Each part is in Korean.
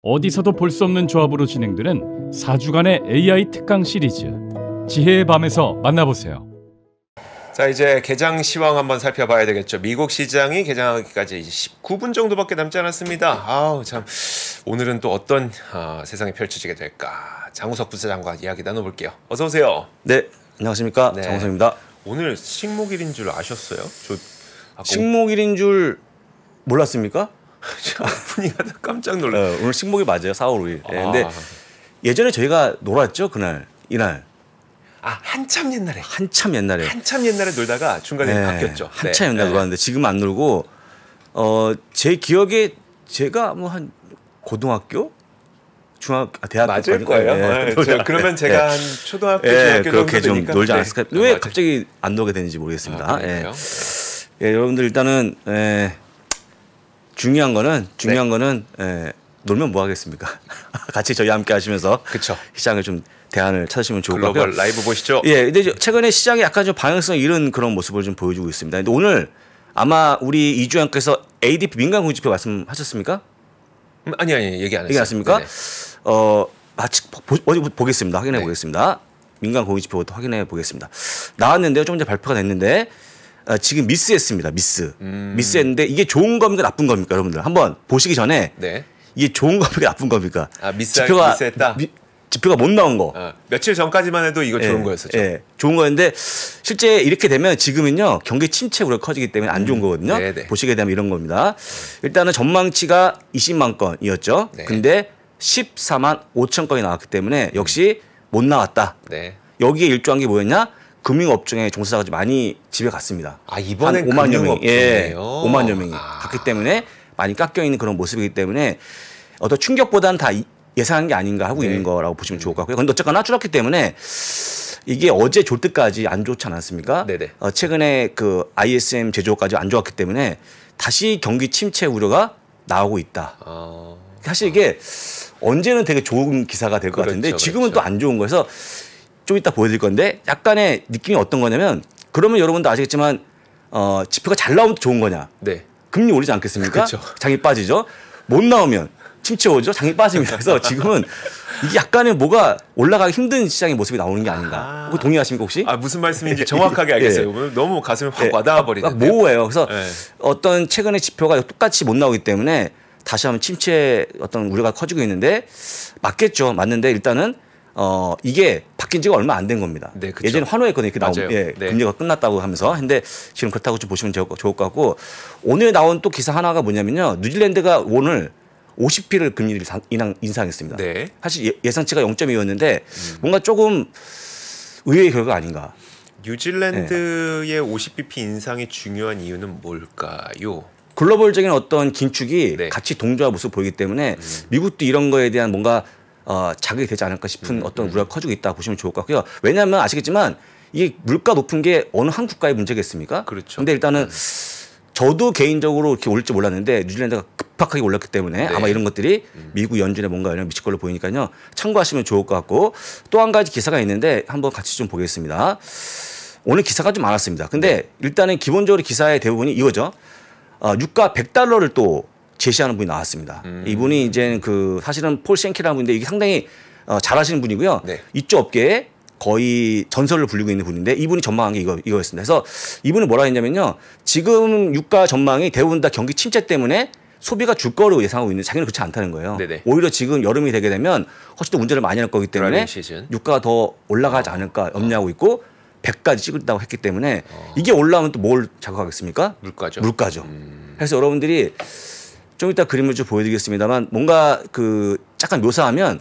어디서도 볼 수 없는 조합으로 진행되는 4주간의 AI 특강 시리즈 지혜의 밤에서 만나보세요. 자, 이제 개장 시황 한번 살펴봐야 되겠죠. 미국 시장이 개장하기까지 이제 19분 정도밖에 남지 않았습니다. 아우 참, 오늘은 또 어떤 세상이 펼쳐지게 될까. 장우석 부사장과 이야기 나눠볼게요. 어서 오세요. 네, 안녕하십니까. 네. 장우석입니다. 오늘 식목일인 줄 아셨어요? 식목일인 줄 몰랐습니까? 분위기가 깜짝 놀랐어요. 오늘 식목일 맞아요. 4월 5일. 네, 근데 예전에 저희가 놀았죠. 이날. 한참 옛날에. 한참 옛날에 놀다가 중간에 바뀌었죠. 한참 옛날에 놀았는데 지금 안 놀고 제 기억에 제가 뭐 한 고등학교? 대학교 맞을 거예요. 네. 그러면 제가 한 초등학교, 중학교 그렇게 정도 좀 되니까. 놀지 않았을까? 왜 갑자기 안 놀게 되는지 모르겠습니다. 여러분들 일단은 중요한 거는 놀면 뭐 하겠습니까? 같이 저희 함께 하시면서 그쵸. 시장을 좀 대안을 찾으시면 좋을 것 같고요. 글로벌 라이브 보시죠. 예, 근데 최근에 시장이 약간 좀 방향성 잃은 그런 모습을 좀 보여주고 있습니다. 근데 오늘 아마 우리 이주영께서 ADP 민간 공시지표 말씀하셨습니까? 아니 얘기 안 했어요. 얘기 안 했습니까? 네네. 어디 보겠습니다. 확인해 보겠습니다. 민간 공시지표부터 확인해 보겠습니다. 나왔는데요. 좀 전에 발표가 됐는데 지금 미스했습니다. 미스했는데 이게 좋은 겁니까 나쁜 겁니까 여러분들 한번 보시기 전에 이게 좋은 겁니까 나쁜 겁니까? 미스했다. 지표가 못 나온 거. 며칠 전까지만 해도 이거 좋은 거였었죠. 좋은 거였는데 실제 이렇게 되면 지금은요 경기 침체 우려가 커지기 때문에 안 좋은 거거든요. 보시게 되면 이런 겁니다. 일단은 전망치가 20만 건이었죠. 근데 14만 5천 건이 나왔기 때문에 역시 못 나왔다. 여기에 일조한 게 뭐였냐? 금융업종의 종사자가 좀 많이 집에 갔습니다. 이번엔 5만여 명이 5만여 명이 갔기 때문에 많이 깎여 있는 그런 모습이기 때문에 어떤 충격보다는 다 예상한 게 아닌가 하고 있는 거라고 보시면 좋을 것 같고요. 그런데 어쨌거나 줄었기 때문에 이게 어제 졸 때까지 안 좋지 않았습니까? 최근에 그 ISM 제조까지 안 좋았기 때문에 다시 경기 침체 우려가 나오고 있다. 사실 이게 언제는 되게 좋은 기사가 될 것 같은데 지금은 또 안 좋은 거여서 좀 이따 보여드릴 건데 약간의 느낌이 어떤 거냐면 그러면 여러분도 아시겠지만 지표가 잘 나오면 좋은 거냐. 금리 오르지 않겠습니까? 장이 빠지죠. 못 나오면 침체 오죠. 장이 빠집니다. 그래서 지금은 이게 약간의 뭐가 올라가기 힘든 시장의 모습이 나오는 게 아닌가. 혹시 동의하십니까 혹시? 무슨 말씀인지 정확하게 알겠어요. 너무 가슴에 확 와닿아 버리는데. 모호해요. 그래서 어떤 최근의 지표가 똑같이 못 나오기 때문에 다시 한번 침체 어떤 우려가 커지고 있는데 맞겠죠. 맞는데 일단은 이게 바뀐 지가 얼마 안 된 겁니다. 예전에 환호했거든요. 이렇게 나오면 금리가 끝났다고 하면서. 근데 지금 그렇다고 좀 보시면 좋을 것 같고 오늘 나온 또 기사 하나가 뭐냐면요. 뉴질랜드가 오늘 50p를 금리를 인상했습니다. 사실 예상치가 0.2였는데 뭔가 조금 의외의 결과가 아닌가. 뉴질랜드의 50bp 인상이 중요한 이유는 뭘까요? 글로벌적인 어떤 긴축이 같이 동조한 모습을 보이기 때문에 미국도 이런 거에 대한 뭔가 자극이 되지 않을까 싶은 어떤 우려가 커지고 있다 보시면 좋을 것 같고요. 왜냐하면 아시겠지만 이게 물가 높은 게 어느 한 국가의 문제겠습니까? 그런데 일단은 저도 개인적으로 이렇게 올릴지 몰랐는데 뉴질랜드가 급박하게 올랐기 때문에 아마 이런 것들이 미국 연준에 뭔가 영향을 미칠 걸로 보이니까요. 참고하시면 좋을 것 같고 또 한 가지 기사가 있는데 한번 같이 좀 보겠습니다. 오늘 기사가 좀 많았습니다. 근데 일단은 기본적으로 기사의 대부분이 이거죠. 유가 $100를 또 제시하는 분이 나왔습니다. 이분이 이제 사실은 폴 쉔키라는 분인데 이게 상당히 잘하시는 분이고요. 이쪽 업계에 거의 전설을 불리고 있는 분인데 이분이 전망한 게 이거였습니다. 그래서 이분은 뭐라 했냐면요. 지금 유가 전망이 대부분 다 경기 침체 때문에 소비가 줄 거로 예상하고 있는데 자기는 그렇지 않다는 거예요. 오히려 지금 여름이 되게 되면 훨씬 더 문제를 많이 할 거기 때문에 유가가 더 올라가지 않을까 염려하고 있고 100까지 찍었다고 했기 때문에 이게 올라오면 또 뭘 자극하겠습니까? 물가죠. 그래서 여러분들이 좀 이따 그림을 좀 보여드리겠습니다만 뭔가 약간 묘사하면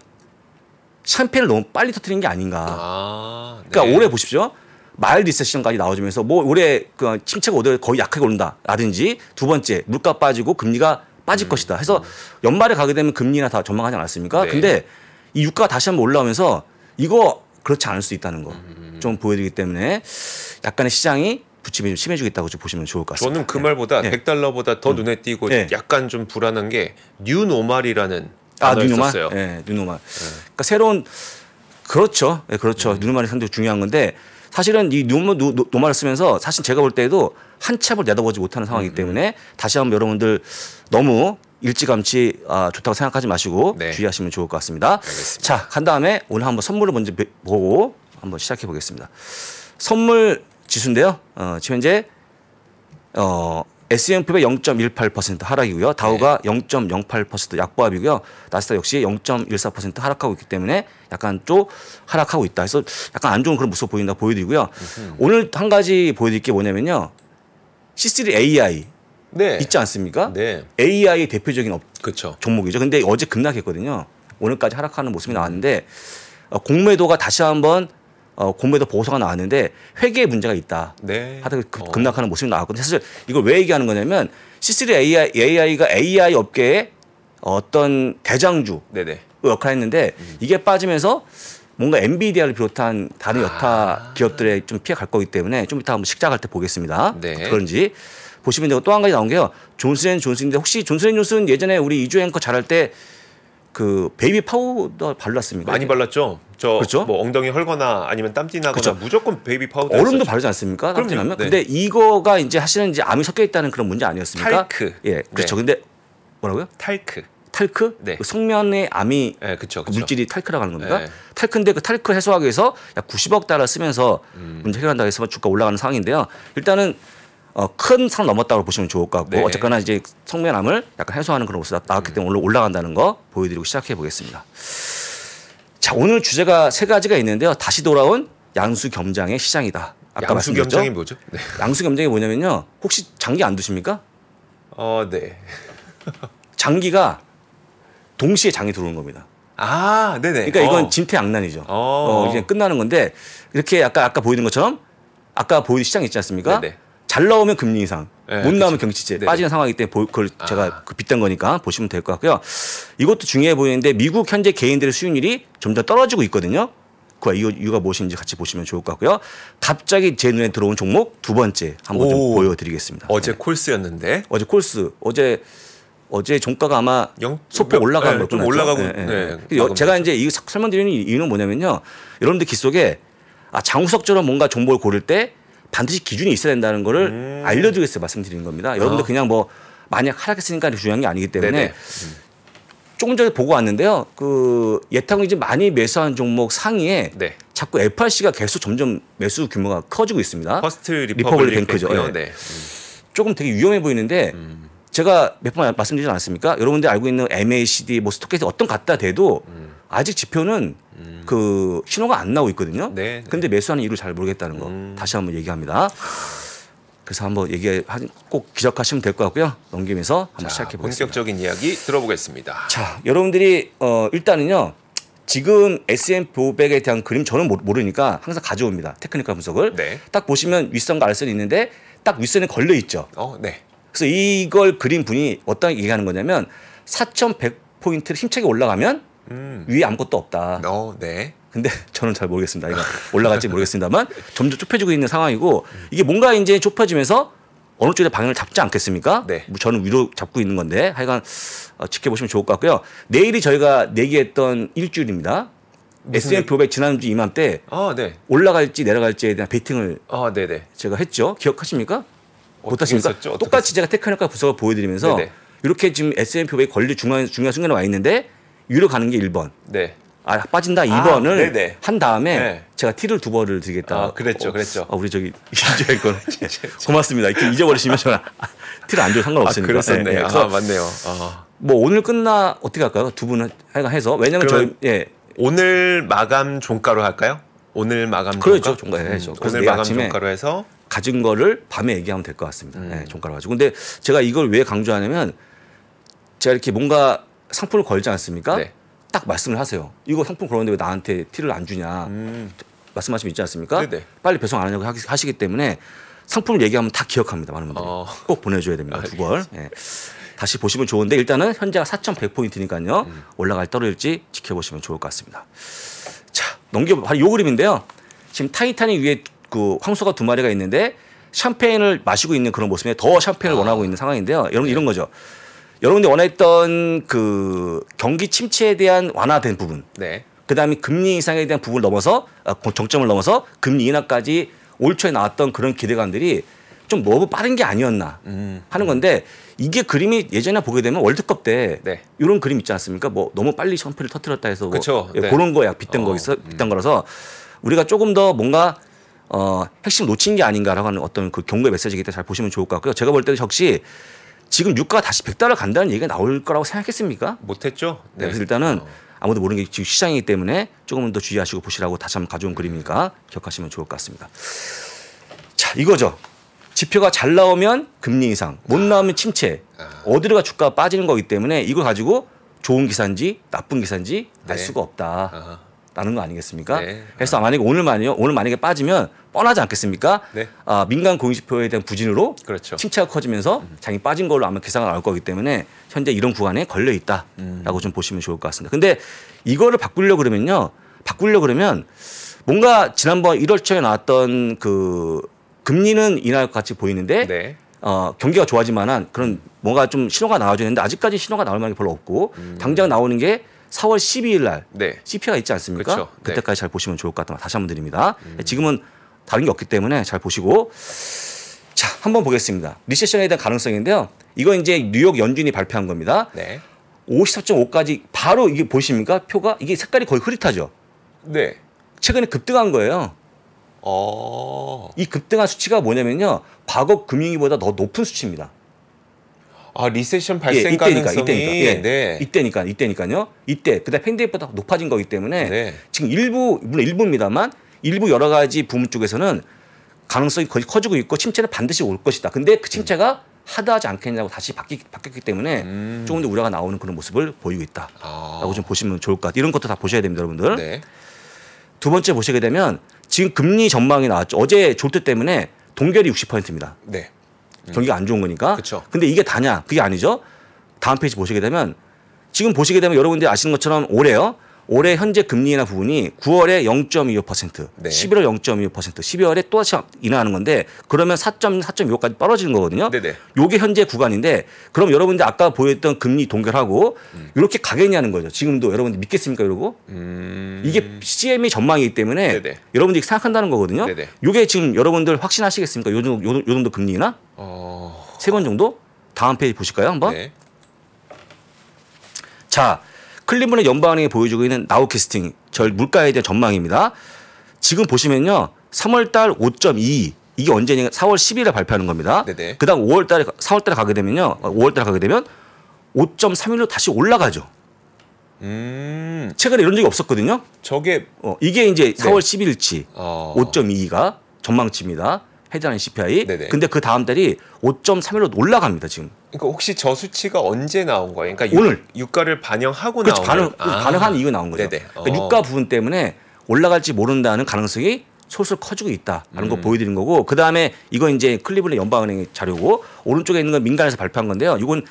샴페인을 너무 빨리 터뜨리는 게 아닌가. 그러니까 올해 보십시오. 마일드 리세션까지 나와주면서 뭐 올해 그 침체가 거의 약하게 오른다라든지 두 번째 물가 빠지고 금리가 빠질 것이다 해서 연말에 가게 되면 금리나 다 전망하지 않았습니까? 근데 이 유가가 다시 한번 올라오면서 이거 그렇지 않을 수 있다는 거 좀 보여드리기 때문에 약간의 시장이 부침이 좀 심해지고 있다고 좀 보시면 좋을 것 같습니다. 저는 그 말보다 $100보다 더 눈에 띄고 약간 좀 불안한 게 뉴노멀이라는 뉴노멀. 뉴노멀. 그러니까 새로운 그렇죠. 뉴노멀이 상당히 중요한 건데 사실은 이 노멀을 쓰면서 사실 제가 볼 때에도 한 치 앞을 내다보지 못하는 상황이기 때문에 다시 한번 여러분들 너무 일찌감치 좋다고 생각하지 마시고 네. 주의하시면 좋을 것 같습니다. 알겠습니다. 자, 간 다음에 오늘 한번 선물을 먼저 보고 한번 시작해 보겠습니다. 선물 지수인데요. 지금 현재 S&P 0.18% 하락이고요. 다우가 0.08% 약보합이고요. 나스닥 역시 0.14% 하락하고 있기 때문에 약간 좀 하락하고 있다. 그래서 약간 안 좋은 그런 모습 보인다 보여드리고요. 오늘 한 가지 보여드릴 게 뭐냐면요. C3 AI 네. 있지 않습니까? 네. AI의 대표적인 그렇죠. 종목이죠. 근데 어제 급락했거든요. 오늘까지 하락하는 모습이 나왔는데 공매도가 다시 한번 공매도 보고서가 나왔는데 회계에 문제가 있다. 네. 하다가 급락하는 모습이 나왔거든요. 사실 이걸 왜 얘기하는 거냐면 C3 AI가 AI 업계의 어떤 대장주 네네. 역할을 했는데 이게 빠지면서 뭔가 엔비디아를 비롯한 다른 여타 기업들에 좀 피해 갈 거기 때문에 좀 이따 한번 식작할 때 보겠습니다. 네. 그런지 보시면 되고 또 한 가지 나온 게요. 존슨앤존슨인데 혹시 존슨앤존슨 예전에 우리 이주 앵커 잘할 때 그 베이비 파우더 발랐습니까? 많이 발랐죠. 저 그렇죠? 뭐 엉덩이 헐거나 아니면 땀띠 나거나 그렇죠. 무조건 베이비 파우더. 얼음도 바르지 않습니까? 그럼요. 나면. 네. 근데 이거가 이제 사실은 이제 암이 섞여 있다는 그런 문제 아니었습니까? 탈크. 예, 그렇죠. 네. 근데 뭐라고요? 탈크. 탈크? 네. 그 성면의 암이 네, 그렇죠. 그 물질이 탈크라고 하는 겁니까? 네. 탈크인데 그 탈크 해소하기 위해서 약 90억 달러 쓰면서 문제 해결한다고 해서 주가 올라가는 상황인데요. 일단은 큰 산 넘었다고 보시면 좋을 것 같고 네. 어쨌거나 이제 성면암을 약간 해소하는 그런 모습이 나왔기 때문에 오늘 올라간다는 거 보여드리고 시작해 보겠습니다. 자, 오늘 주제가 세 가지가 있는데요. 다시 돌아온 양수겸장의 시장이다. 아까 말씀드렸죠? 양수겸장이 뭐죠? 네. 양수겸장이 뭐냐면요. 혹시 장기 안 두십니까? 네. 장기가 동시에 장이 들어오는 겁니다. 네네. 그러니까 이건 진퇴양난이죠. 이제 끝나는 건데 이렇게 아까 보이는 것처럼 아까 보이는 시장 있지 않습니까? 네네. 잘 나오면 금리 인상, 네, 못 나오면 그렇죠. 경기지체 네네. 빠지는 상황이기 때문에 그걸 제가 빗댄 거니까 보시면 될 것 같고요. 이것도 중요해 보이는데 미국 현재 개인들의 수익률이 점점 떨어지고 있거든요. 그 이유가 무엇인지 같이 보시면 좋을 것 같고요. 갑자기 제 눈에 들어온 종목 두 번째 한번 좀 보여드리겠습니다. 어제 네. 콜스였는데. 어제 콜스 어제 종가가 아마 소폭 올라간 거죠. 좀 올라가고. 네. 제가 이제 이 설명드리는 이유는 뭐냐면요. 여러분들 귀 속에 장우석처럼 뭔가 정보를 고를 때 반드시 기준이 있어야 된다는 거를 알려드리기 위해서 말씀드리는 겁니다. 여러분들 그냥 뭐 만약 하락했으니까 중요한 게 아니기 때문에 조금 전에 보고 왔는데요. 그 예탁을 이제 많이 매수한 종목 상위에 네. 자꾸 FRC가 계속 점점 매수 규모가 커지고 있습니다. 퍼스트 리퍼블릭 뱅크죠. 뱅크요. 네. 네. 조금 되게 위험해 보이는데 제가 몇 번 말씀드리지 않았습니까? 여러분들 알고 있는 MACD, 뭐 스토캐스틱 어떤 갖다 대도 아직 지표는 그 신호가 안 나오고 있거든요. 네. 근데 매수하는 이유를 잘 모르겠다는 거 다시 한번 얘기합니다. 그래서 한번 꼭 기억하시면 될 것 같고요. 넘기면서 한번 시작해 보겠습니다. 본격적인 이야기 들어보겠습니다. 자, 여러분들이 일단은요. 지금 S&P 500에 대한 그림 저는 모르니까 항상 가져옵니다. 테크니컬 분석을. 네. 딱 보시면 윗선과 아래선이 있는데 딱 윗선에 걸려 있죠. 네. 그래서 이걸 그린 분이 어떤 얘기하는 거냐면 4,100포인트를 힘차게 올라가면 위에 아무것도 없다. 네. 근데 저는 잘 모르겠습니다. 이거 올라갈지 모르겠습니다만 점점 좁혀지고 있는 상황이고 이게 뭔가 이제 좁혀지면서 어느 쪽에 방향을 잡지 않겠습니까? 네. 저는 위로 잡고 있는 건데 하여간 지켜보시면 좋을 것 같고요. 내일이 저희가 내기했던 일주일입니다. S&P 500 지난주 이맘때 네. 올라갈지 내려갈지에 대한 베팅을 네네. 제가 했죠. 기억하십니까? 못하십니까? 했었죠? 똑같이 제가 테크니컬 분석을 보여드리면서 네네. 이렇게 지금 S&P 500 권리 중요한 순간에 와 있는데 위로 가는 게 1번. 네. 빠진다 2번을 네네. 한 다음에 네. 제가 티를 2번을 드리겠다. 그랬죠. 우리 저기 이제 이거 고맙습니다. 이렇게 잊어버리시면 저는 티를 안 줘도 상관없으니까. 그랬었네. 네, 그래서 맞네요. 뭐 오늘 끝나 어떻게 할까요? 두 분은 해서 왜냐면 저희 오늘 마감 종가로 할까요? 오늘 마감 그렇죠. 종가로 해야죠. 그래서 오늘 내일 마감 아침에 종가로 해서 가진 거를 밤에 얘기하면 될 것 같습니다. 종가로 가지고. 근데 제가 이걸 왜 강조하냐면 제가 이렇게 뭔가 상품을 걸지 않습니까? 네. 딱 말씀을 하세요. 이거 상품 걸었는데 왜 나한테 티를 안 주냐. 말씀하시면 있지 않습니까? 네네. 빨리 배송 안 하냐고 하시기 때문에 상품을 얘기하면 다 기억합니다. 많은 분들이. 꼭 보내줘야 됩니다. 두 벌. 다시 보시면 좋은데 일단은 현재가 4,100포인트니까요. 올라갈 떨어질지 지켜보시면 좋을 것 같습니다. 자, 바로 요 그림인데요. 지금 타이타닉 위에 그 황소가 두 마리가 있는데 샴페인을 마시고 있는 그런 모습에 더 샴페인을 원하고 있는 상황인데요. 여러분 이런 거죠. 여러분들이 원했던 그 경기 침체에 대한 완화된 부분, 네. 그다음에 금리 인상에 대한 부분을 넘어서 정점을 넘어서 금리 인하까지 올 초에 나왔던 그런 기대감들이 좀 너무 빠른 게 아니었나 하는 건데 이게 그림이 예전에 보게 되면 월드컵 때 네. 이런 그림 있지 않습니까? 뭐 너무 빨리 샴페인을 터뜨렸다 해서 뭐 그쵸. 네. 그런 거야 빗댄 거라서 우리가 조금 더 뭔가 핵심 놓친 게 아닌가라고 하는 어떤 그 경고의 메시지이기 때문에 잘 보시면 좋을 것 같고요. 제가 볼 때는 역시 지금 유가가 다시 100달러 간다는 얘기가 나올 거라고 생각했습니까? 못했죠. 네. 그래서 일단은 아무도 모르는 게 지금 시장이기 때문에 조금 더 주의하시고 보시라고 다시 한번 가져온 그림이니까 기억하시면 좋을 것 같습니다. 자, 이거죠. 지표가 잘 나오면 금리 인상, 못 나오면 침체. 어디로가 주가가 빠지는 거기 때문에 이걸 가지고 좋은 기사인지 나쁜 기사인지 알 수가 없다라는 거 아니겠습니까? 네. 그래서 만약에 오늘 만약에 빠지면 뻔하지 않겠습니까? 네. 민간 공시지표에 대한 부진으로 그렇죠. 침체가 커지면서 장이 빠진 걸로 아마 계산이 나올 거기 때문에 현재 이런 구간에 걸려 있다라고 좀 보시면 좋을 것 같습니다. 근데 이거를 바꾸려고 그러면 뭔가 지난번 1월 초에 나왔던 그 금리는 인하할 것 같이 보이는데 네. 경기가 좋아지만한 그런 뭔가 좀 신호가 나와줘야 되는데 아직까지 신호가 나올 만한 게 별로 없고 당장 나오는 게 4월 12일 날 네. CPI가 있지 않습니까? 그렇죠. 네. 그때까지 잘 보시면 좋을 것 같다. 다시 한번 드립니다. 지금은 다른 게 없기 때문에 잘 보시고 자 한번 보겠습니다. 리세션에 대한 가능성인데요. 이거 이제 뉴욕 연준이 발표한 겁니다. 네. 54.5까지 바로 이게 보이십니까? 표가 이게 색깔이 거의 흐릿하죠. 네. 최근에 급등한 거예요. 이 급등한 수치가 뭐냐면요. 과거 금융위보다 더 높은 수치입니다. 리세션 발생 가능성이 이때니까요. 이때 그다음 팬데믹보다 높아진 거기 때문에 네. 지금 물론 일부입니다만 일부 여러 가지 부문 쪽에서는 가능성이 거의 커지고 있고 침체는 반드시 올 것이다. 근데 그 침체가 하다하지 않겠냐고 다시 바뀌었기 때문에 조금 더 우려가 나오는 그런 모습을 보이고 있다라고 좀 보시면 좋을 것 같아요. 이런 것도 다 보셔야 됩니다, 여러분들. 네. 두 번째 보시게 되면 지금 금리 전망이 나왔죠. 어제 졸트 때문에 동결이 60%입니다. 네. 경기가 안 좋은 거니까. 그쵸. 근데 이게 다냐? 그게 아니죠. 다음 페이지 보시게 되면 지금 보시게 되면 여러분들이 아시는 것처럼 올해 현재 금리 인하 부분이 9월에 0.25%, 네. 11월 0.25%, 12월에 또다시 인하하는 건데 그러면 4.25까지 떨어지는 거거든요. 네네. 요게 현재 구간인데 그럼 여러분들 아까 보였던 금리 동결하고 이렇게 가겠냐는 거죠. 지금도 여러분들 믿겠습니까 이러고? 이게 CME 전망이기 때문에 네네. 여러분들이 생각한다는 거거든요. 네네. 요게 지금 여러분들 확신하시겠습니까? 요 정도 금리 인하? 3번 정도? 다음 페이지 보실까요? 한번. 네. 자, 클리블랜드 연방은행이 보여주고 있는 나우캐스팅 물가에 대한 전망입니다. 지금 보시면요. 3월 달 5.22 이게 언제냐 4월 10일에 발표하는 겁니다. 네네. 그다음 4월 달에 가게 되면 5.31로 다시 올라가죠. 최근에 이런 적이 없었거든요. 저게 이게 이제 4월 10일치 5.22가 5.22가 전망치입니다. 해당 CPI. 네네. 근데 그 다음 달이 5.31로 올라갑니다, 지금. 그러니까 혹시 저 수치가 언제 나온 거예요? 그러니까 오늘. 유가를 반영하고 그렇죠. 나온 반응한 이유 나온 거죠. 네네. 그러니까 유가 부분 때문에 올라갈지 모른다는 가능성이 솔솔 커지고 있다라는 거 보여드린 거고 그 다음에 이거 이제 클리블랜드 연방은행 자료고 오른쪽에 있는 건 민간에서 발표한 건데요. 이건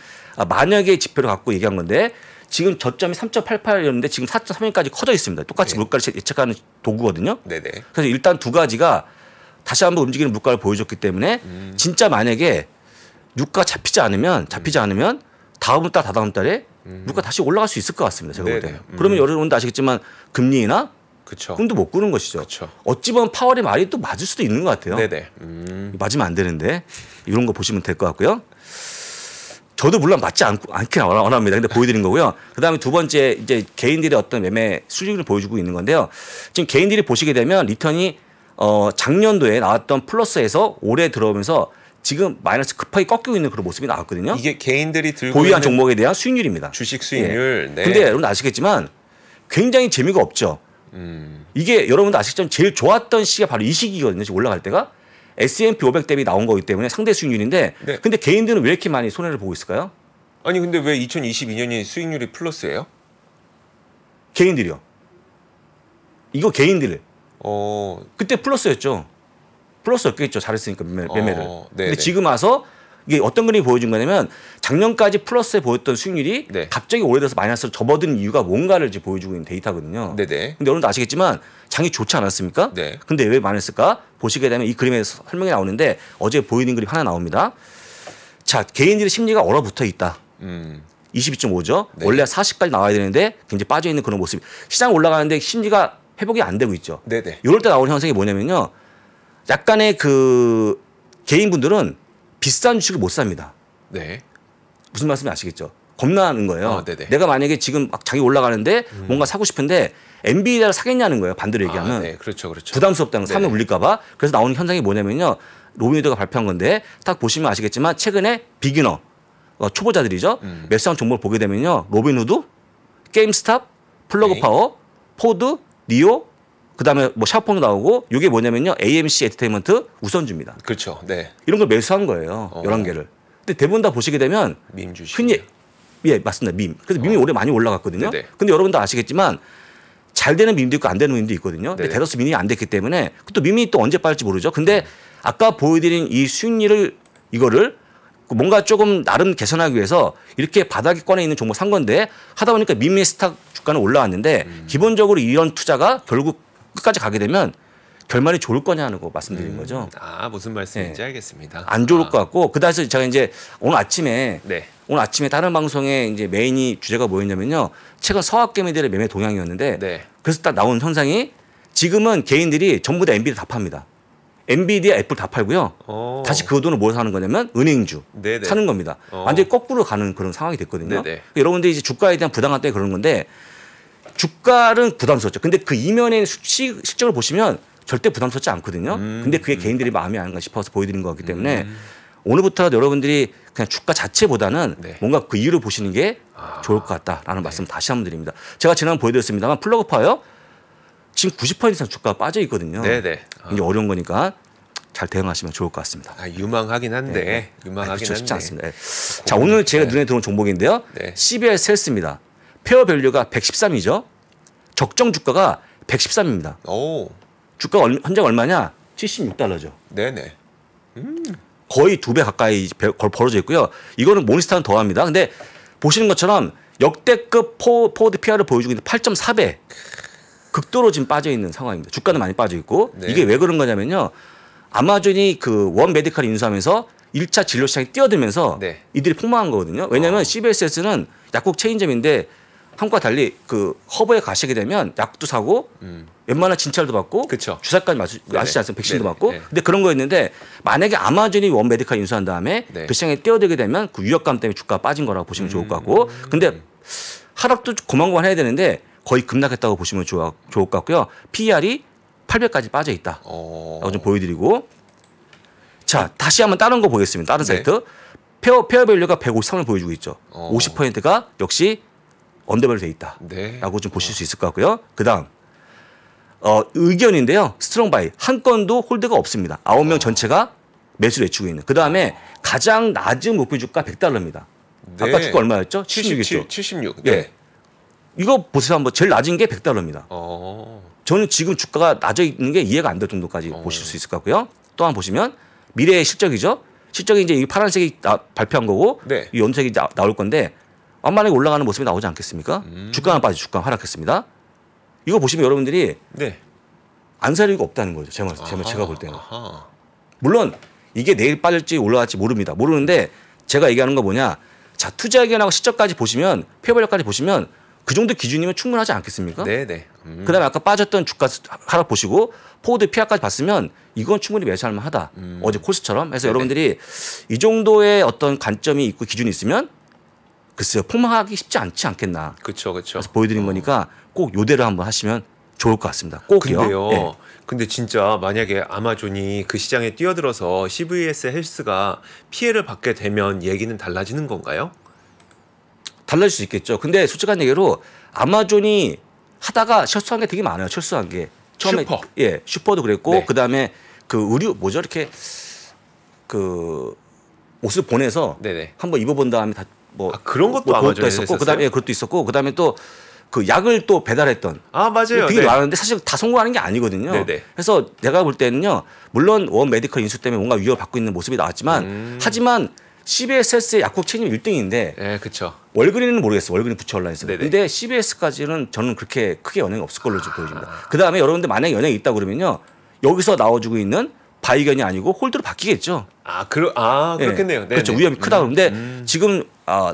만약의 지표를 갖고 얘기한 건데 지금 저점이 3.88이었는데 지금 4.31까지 커져 있습니다. 똑같이 네. 물가를 예측하는 도구거든요. 네네. 그래서 일단 두 가지가 다시 한번 움직이는 물가를 보여줬기 때문에 진짜 만약에 유가 잡히지 않으면 다음 달 다다음 달에 물가 다시 올라갈 수 있을 것 같습니다. 제가 볼 네네. 때. 그러면 여러분도 아시겠지만 금리 인하 그렇죠. 꿈도 못 꾸는 것이죠. 그쵸. 어찌 보면 파월의 말이 또 맞을 수도 있는 것 같아요. 네네. 맞으면 안 되는데 이런 거 보시면 될 것 같고요. 저도 물론 맞지 않긴 원합니다. 근데 보여드린 거고요. 그다음에 두 번째 이제 개인들의 어떤 매매 수익을 보여주고 있는 건데요. 지금 개인들이 보시게 되면 리턴이 작년도에 나왔던 플러스에서 올해 들어오면서 지금 마이너스 급하게 꺾이고 있는 그런 모습이 나왔거든요. 이게 개인들이 들고 보유한 있는 종목에 대한 수익률입니다. 주식 수익률. 네. 근데 여러분 아시겠지만 굉장히 재미가 없죠. 이게 여러분도 아시겠지만 제일 좋았던 시기가 바로 이 시기거든요. 지금 올라갈 때가 S&P 500 대비 나온 거기 때문에 상대 수익률인데 네. 근데 개인들은 왜 이렇게 많이 손해를 보고 있을까요? 아니 근데 왜 2022년이 수익률이 플러스예요? 개인들이요. 이거 개인들. 어. 그때 플러스였죠. 플러스였겠죠. 잘했으니까 매매를. 근데 네네. 지금 와서 이게 어떤 그림이 보여준 거냐면 작년까지 플러스에 보였던 수익률이 네. 갑자기 올해 들어서 마이너스로 접어든 이유가 뭔가를 지금 보여주고 있는 데이터거든요. 네네. 근데 여러분도 아시겠지만 장이 좋지 않았습니까? 네. 근데 왜 마이너스일까? 보시게 되면 이 그림에서 설명이 나오는데 어제 보이는 그림 하나 나옵니다. 자, 개인들의 심리가 얼어붙어 있다. 22.5죠. 네. 원래 40까지 나와야 되는데 굉장히 빠져 있는 그런 모습. 시장 올라가는데 심리가 회복이 안 되고 있죠. 네네. 이럴 때 나오는 현상이 뭐냐면요. 약간의 그 개인분들은 비싼 주식을 못 삽니다. 네. 무슨 말씀인지 아시겠죠? 겁나는 거예요. 네네. 내가 만약에 지금 막 장이 올라가는데 뭔가 사고 싶은데 엔비디아를 사겠냐는 거예요. 반대로 얘기하면. 네. 그렇죠. 그렇죠. 부담스럽다는 거. 사면 울릴까 봐. 그래서 나오는 현상이 뭐냐면요. 로빈후드가 발표한 건데 딱 보시면 아시겠지만 최근에 비기너 초보자들이죠. 매수한 종목을 보게 되면요. 로빈후드, 게임스탑, 플러그 네. 파워, 포드, 니오 그다음에 뭐 샤오펑도 나오고 이게 뭐냐면요. AMC 엔터테인먼트 우선주입니다. 그렇죠. 네. 이런 걸 매수한 거예요. 11개를. 근데 대부분 다 보시게 되면 밈 주식. 흔히 예, 맞습니다. 밈. 그래서 밈이 올해 많이 올라갔거든요. 네네. 근데 여러분도 아시겠지만 잘 되는 밈도 있고 안 되는 밈도 있거든요. 근데 네네. 대다수 밈이 안 됐기 때문에 또 밈이 또 언제 빠질지 모르죠. 근데 아까 보여드린 이 수익률을 이거를 뭔가 조금 나름 개선하기 위해서 이렇게 바닥에 꺼내 있는 종목 산 건데 하다 보니까 밈의 스탁 주가는 올라왔는데 기본적으로 이런 투자가 결국 끝까지 가게 되면 결말이 좋을 거냐는 거 말씀드리는 거죠. 무슨 말씀인지 알겠습니다. 안 좋을 것 같고 그다음에 제가 이제 오늘 아침에 다른 방송에 이제 메인이 주제가 뭐였냐면요. 최근 서학개미들의 매매 동향이었는데 네. 그래서 딱 나온 현상이 지금은 개인들이 전부 다 엔비디아 다 팝니다. 엔비디아, 애플 다 팔고요. 다시 그 돈을 뭐 사는 거냐면 은행주 네네. 사는 겁니다. 완전히 거꾸로 가는 그런 상황이 됐거든요. 여러분들 이제 주가에 대한 부담감 때문에 그러는 건데 주가는 부담스럽죠. 근데 그 이면의 실적을 보시면 절대 부담스럽지 않거든요. 근데 그게 개인들이 마음이 아닌가 싶어서 보여드린 거기 때문에 오늘부터 여러분들이 그냥 주가 자체보다는 뭔가 그 이유를 보시는 게 좋을 것 같다라는 말씀 다시 한번 드립니다. 제가 지난번 보여드렸습니다만 플러그 파워요. 지금 90% 이상 주가가 빠져 있거든요. 네네. 이게 어려운 거니까 잘 대응하시면 좋을 것 같습니다. 유망하긴 한데 유망하긴 그렇죠. 쉽지 한데. 않습니다. 자, 오늘 제가 눈에 들어온 종목인데요. CBS 셀스입니다. 페어 밸류가 113이죠. 적정 주가가 113입니다. 오. 주가가 현재 얼마냐? 76달러죠. 네네. 거의 2배 가까이 벌어져 있고요. 이거는 모니스타는 더합니다. 근데 보시는 것처럼 역대급 포워드 PR을 보여주고 있는 8.4배. 극도로 지금 빠져 있는 상황입니다. 주가는 많이 빠져 있고 이게 왜 그런 거냐면요. 아마존이 그 원 메디칼 인수하면서 1차 진료 시장에 뛰어들면서 이들이 폭망한 거거든요. 왜냐하면 CVS는 약국 체인점인데 한국과 달리 그 허브에 가시게 되면 약도 사고 웬만한 진찰도 받고 주사까지 마시지 않습니까? 백신도 받고. 근데 그런 거였는데 만약에 아마존이 원 메디칼 인수한 다음에 그 시장에 뛰어들게 되면 그 위협감 때문에 주가가 빠진 거라고 보시면 좋을 것 같고. 근데 하락도 고만고만 해야 되는데 거의 급락했다고 보시면 좋을 것 같고요. PER이 800까지 빠져 있다. 라고 좀 보여드리고. 자, 다시 한번 다른 거 보겠습니다. 다른 사이트. 페어 밸류가 153을 보여주고 있죠. 50%가 역시 언더밸류 돼 있다. 라고 좀 보실 수 있을 것 같고요. 그다음 의견인데요. 스트롱 바이. 한 건도 홀드가 없습니다. 9명 전체가 매수를 외치고 있는. 그다음에 가장 낮은 목표 주가 100달러입니다. 아까 주가 얼마였죠? 76이었죠. 76. 네. 이거 보세요. 한번 제일 낮은 게 100달러입니다. 저는 지금 주가가 낮아 있는 게 이해가 안 될 정도까지 보실 수 있을 것 같고요. 또 한 번 보시면 미래의 실적이죠. 실적이 이제 이 파란색이 발표한 거고 이 연색이 나올 건데 만만하게 올라가는 모습이 나오지 않겠습니까? 주가만 빠지고 주가가 하락했습니다. 이거 보시면 여러분들이 안 살 이유가 없다는 거죠. 제가 볼 때는. 물론 이게 내일 빠질지 올라갈지 모릅니다. 모르는데 제가 얘기하는 거 뭐냐. 자, 투자 의견하고 시점까지 보시면 페어밸류까지 보시면 그 정도 기준이면 충분하지 않겠습니까? 그다음에 아까 빠졌던 주가 하락 보시고 포워드 PR까지 봤으면 이건 충분히 매수할 만하다. 어제 코스처럼. 그래서 여러분들이 이 정도의 어떤 관점이 있고 기준이 있으면 글쎄요. 폭망하기 쉽지 않지 않겠나. 그렇죠. 그래서 보여드린 거니까 꼭 요대로 한번 하시면 좋을 것 같습니다. 꼭요. 근데요. 근데 진짜 만약에 아마존이 그 시장에 뛰어들어서 CVS 헬스가 피해를 받게 되면 얘기는 달라지는 건가요? 달라질 수 있겠죠. 근데 솔직한 얘기로 아마존이 하다가 실수한 게 되게 많아요. 실수한 게. 처음에 슈퍼도 그랬고 그다음에 그 의류 뭐죠? 이렇게 그 옷을 보내서 한번 입어본 다음에 다 뭐 그런 것도 아마존에 있었고 그다음에 그것도 있었고 그다음에 또 그 약을 또 배달했던 맞아요. 되게 많은데 사실 다 성공하는 게 아니거든요. 그래서 내가 볼 때는요. 물론 원 메디컬 인수 때문에 뭔가 위협을 받고 있는 모습이 나왔지만 하지만 CBS의 약국 체인점 1등인데 그렇죠. 월그린은 모르겠어요. 월그린 부처 온라인에서. 근데 CBS까지는 저는 그렇게 크게 영향이 없을 걸로 보여집니다. 그다음에 여러분들 만약에 영향이 있다고 그러면요. 여기서 나와주고 있는 바이견이 아니고 홀드로 바뀌겠죠. 그렇겠네요. 그렇죠. 위험이 크다. 그런데 지금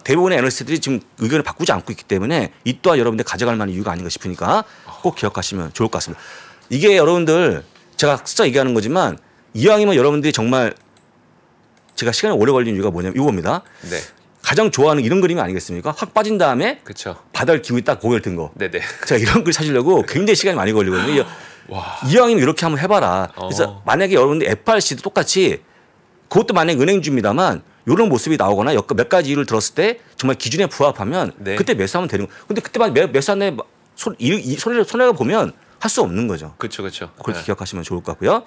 대부분의 애널리스트들이 지금 의견을 바꾸지 않고 있기 때문에 이 또한 여러분들 가져갈 만한 이유가 아닌가 싶으니까 꼭 기억하시면 좋을 것 같습니다. 이게 여러분들 제가 숫자 얘기하는 거지만 이왕이면 여러분들이 정말 제가 시간이 오래 걸린 이유가 뭐냐면 이겁니다. 네. 가장 좋아하는 이런 그림이 아니겠습니까? 확 빠진 다음에 그렇죠. 바다를 기울이 딱 고개를 든 거. 네네. 제가 이런 글 찾으려고 굉장히 시간이 많이 걸리거든요. 와. 이왕이면 이렇게 한번 해봐라. 그래서 만약에 여러분들 FRC도 똑같이 그것도 만약에 은행주입니다만 이런 모습이 나오거나 몇 가지 이유를 들었을 때 정말 기준에 부합하면 네. 그때 매수하면 되는 거예요. 근데 그때만 매수하는 손해가 보면 할 수 없는 거죠. 그렇죠, 그렇죠. 그렇게 기억하시면 좋을 것 같고요.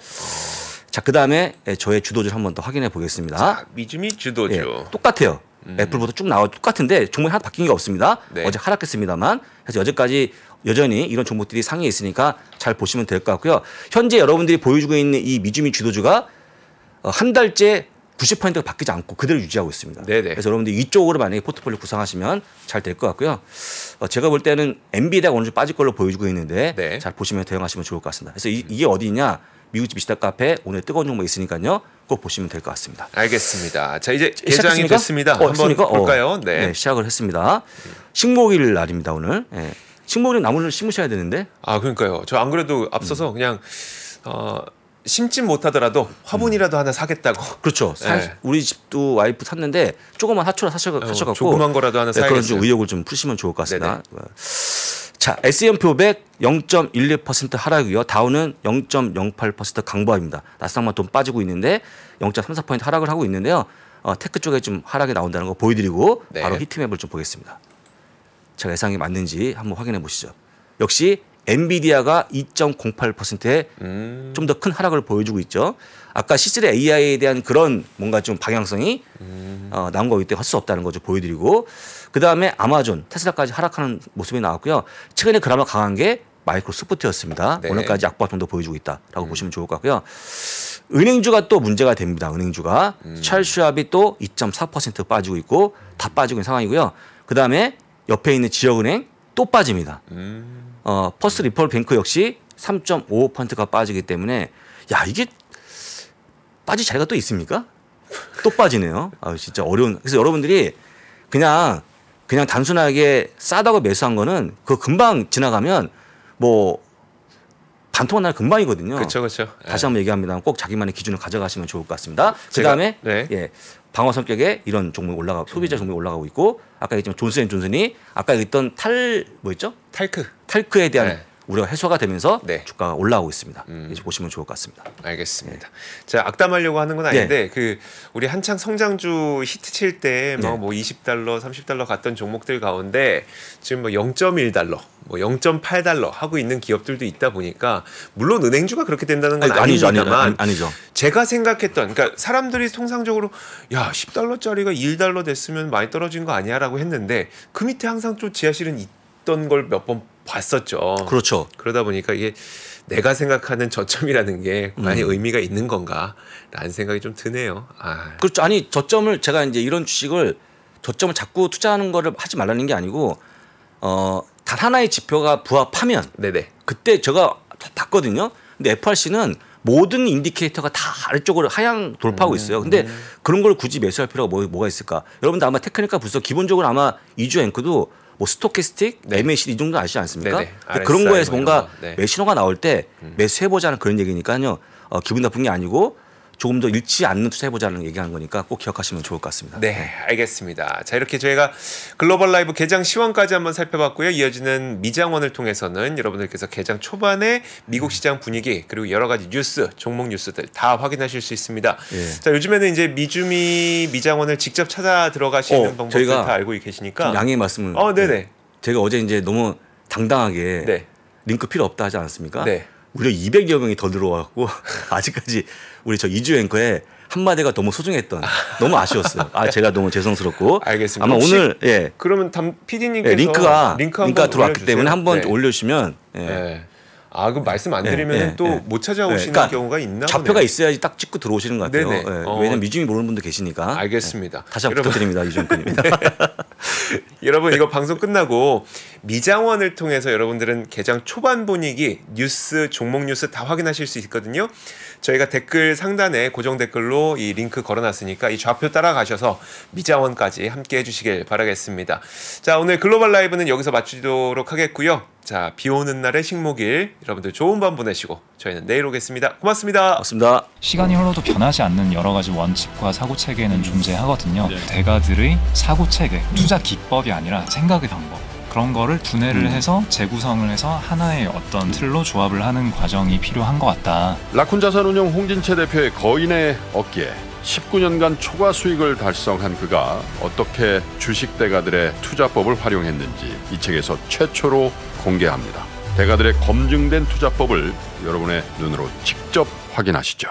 자, 그 다음에 저의 주도주를 한번 더 확인해 보겠습니다. 자, 미주미 주도주. 예, 똑같아요. 애플보다 쭉 나와 똑같은데 종목이 하나 바뀐 게 없습니다. 네. 어제 하락했습니다만 그래서 여기까지 여전히 이런 종목들이 상위에 있으니까 잘 보시면 될 것 같고요. 현재 여러분들이 보여주고 있는 이 미주미 주도주가 한 달째 90%가 바뀌지 않고 그대로 유지하고 있습니다. 네네. 그래서 여러분들이 이쪽으로 만약에 포트폴리오 구성하시면 잘 될 것 같고요. 제가 볼 때는 엔비디아가 오늘 좀 빠질 걸로 보여주고 있는데 네. 잘 보시면 대응하시면 좋을 것 같습니다. 그래서 이게 어디냐? 미국 지시다 카페 오늘 뜨거운 종목 있으니까요. 꼭 보시면 될 것 같습니다. 알겠습니다. 자, 이제 개장이 시작했습니까? 됐습니다. 한번 했습니까? 볼까요? 네. 시작을 했습니다. 식목일 날입니다 오늘. 식목일 나무를 심으셔야 되는데. 아, 그러니까요. 저 안 그래도 앞서서 그냥 심진 못하더라도 화분이라도 하나 사겠다고. 그렇죠. 네. 우리 집도 와이프 샀는데 조그만 하초라 사셔갖고 조그만 거라도 하나 그런 사야겠어요. 좀 의욕을 좀 푸시면 좋을 것 같습니다. 자, S&P 500 0.11% 하락이고요. 다우는 0.08% 강보합니다. 나스닥만 좀 빠지고 있는데 0.34% 하락을 하고 있는데요. 테크 쪽에 좀 하락이 나온다는 거 보여드리고 네. 바로 히트맵을 좀 보겠습니다. 제가 예상이 맞는지 한번 확인해 보시죠. 역시 엔비디아가 2.08%의 좀 더 큰 하락을 보여주고 있죠. 아까 C3 AI에 대한 그런 뭔가 좀 방향성이 나온 거기 때문에 할 수 없다는 거죠. 보여드리고 그다음에 아마존, 테슬라까지 하락하는 모습이 나왔고요. 최근에 그나마 강한 게 마이크로소프트였습니다. 네. 오늘까지 약보합 정도 보여주고 있다라고 보시면 좋을 것 같고요. 은행주가 또 문제가 됩니다. 은행주가 찰스압이 또 2.4% 빠지고 있고 다 빠지고 있는 상황이고요. 그다음에 옆에 있는 지역은행 또 빠집니다. 퍼스트 리퍼블 뱅크 역시 3.55%가 빠지기 때문에 야 이게 빠질 자리가 또 있습니까? 또 빠지네요. 아 진짜 어려운. 그래서 여러분들이 그냥 단순하게 싸다고 매수한 거는 그거 금방 지나가면 뭐 반토막 날 금방이거든요. 그렇죠, 그렇죠. 다시 한번 얘기합니다. 꼭 자기만의 기준을 가져가시면 좋을 것 같습니다. 제가- 그다음에 네. 방어 성격의 이런 종목이 소비자 종목이 올라가고 있고 아까 얘기했지만 존슨앤존슨이 아까 얘기했던 뭐였죠? 탈크에 대한 네. 우려가 해소가 되면서 네. 주가가 올라오고 있습니다. 이제 보시면 좋을 것 같습니다. 알겠습니다. 자, 악담하려고 하는 건 아닌데 그 우리 한창 성장주 히트 칠 때 뭐 20달러, 30달러 갔던 종목들 가운데 지금 뭐 0.1달러, 뭐 0.8달러 하고 있는 기업들도 있다 보니까 물론 은행주가 그렇게 된다는 건 아닙니다만 아니죠. 제가 생각했던 그러니까 사람들이 통상적으로 야 10달러짜리가 1달러 됐으면 많이 떨어진 거 아니야라고 했는데 그 밑에 항상 좀 지하실은 있던 걸 몇 번 봤었죠. 그렇죠. 그러다 보니까 이게 내가 생각하는 저점이라는 게 많이 의미가 있는 건가라는 생각이 좀 드네요. 그렇죠. 아니 저점을 제가 이제 이런 주식을 저점을 자꾸 투자하는 거를 하지 말라는 게 아니고 단 하나의 지표가 부합하면 네네. 그때 제가 봤거든요. 근데 FRC는 모든 인디케이터가 다 아래쪽으로 하향 돌파하고 있어요. 근데 그런 걸 굳이 매수할 필요가 뭐가 있을까? 여러분들 아마 테크니컬 분석 기본적으로 아마 이주 앵커도 뭐 스토캐스틱, MACD 이 정도 아시지 않습니까? 근데 그런 거에서 뭔가 매신호가 나올 때 매수해보자는 그런 얘기니까요. 기분 나쁜 게 아니고 조금 더 잃지 않는 투자해보자는 얘기하는 거니까 꼭 기억하시면 좋을 것 같습니다. 네, 알겠습니다. 자, 이렇게 저희가 글로벌 라이브 개장 시황까지 한번 살펴봤고요. 이어지는 미장원을 통해서는 여러분들께서 개장 초반에 미국 시장 분위기 그리고 여러 가지 뉴스, 종목 뉴스들 다 확인하실 수 있습니다. 자, 요즘에는 이제 미장원을 직접 찾아 들어가시는 방법들 다 알고 계시니까 양해의 말씀을. 네네. 제가 어제 이제 너무 당당하게 링크 필요 없다 하지 않았습니까? 무려 200여 명이 더 들어와갖고 아직까지 우리 저 이주 앵커의 한마디가 너무 소중했던 너무 아쉬웠어요. 제가 너무 죄송스럽고. 알겠습니다. 아마 오늘 그러면 PD님께서 링크가 들어왔기 올려주세요. 때문에 한번 올려주시면 그럼 말씀 안 드리면 또 못 찾아오시는 그러니까 경우가 있나 보네요. 좌표가 있어야지 딱 찍고 들어오시는 것 같아요. 네네. 왜냐면 미중이 모르는 분도 계시니까. 알겠습니다. 다시 한번 부탁드립니다. 이주 앵커님. 여러분 이거 방송 끝나고 미장원을 통해서 여러분들은 개장 초반 분위기, 뉴스, 종목 뉴스 다 확인하실 수 있거든요. 저희가 댓글 상단에 고정 댓글로 이 링크 걸어놨으니까 이 좌표 따라가셔서 미장원까지 함께 해주시길 바라겠습니다. 자, 오늘 글로벌 라이브는 여기서 마치도록 하겠고요. 자, 비 오는 날의 식목일, 여러분들 좋은 밤 보내시고 저희는 내일 오겠습니다. 고맙습니다. 고맙습니다. 시간이 흘러도 변하지 않는 여러 가지 원칙과 사고 체계는 존재하거든요. 대가들의 사고 체계, 투자 기법이 아니라 생각의 방법, 그런 거를 분해를 해서 재구성을 해서 하나의 어떤 틀로 조합을 하는 과정이 필요한 것 같다. 라쿤 자산운용 홍진채 대표의 거인의 어깨에 19년간 초과 수익을 달성한 그가 어떻게 주식 대가들의 투자법을 활용했는지 이 책에서 최초로 공개합니다. 대가들의 검증된 투자법을 여러분의 눈으로 직접 확인하시죠.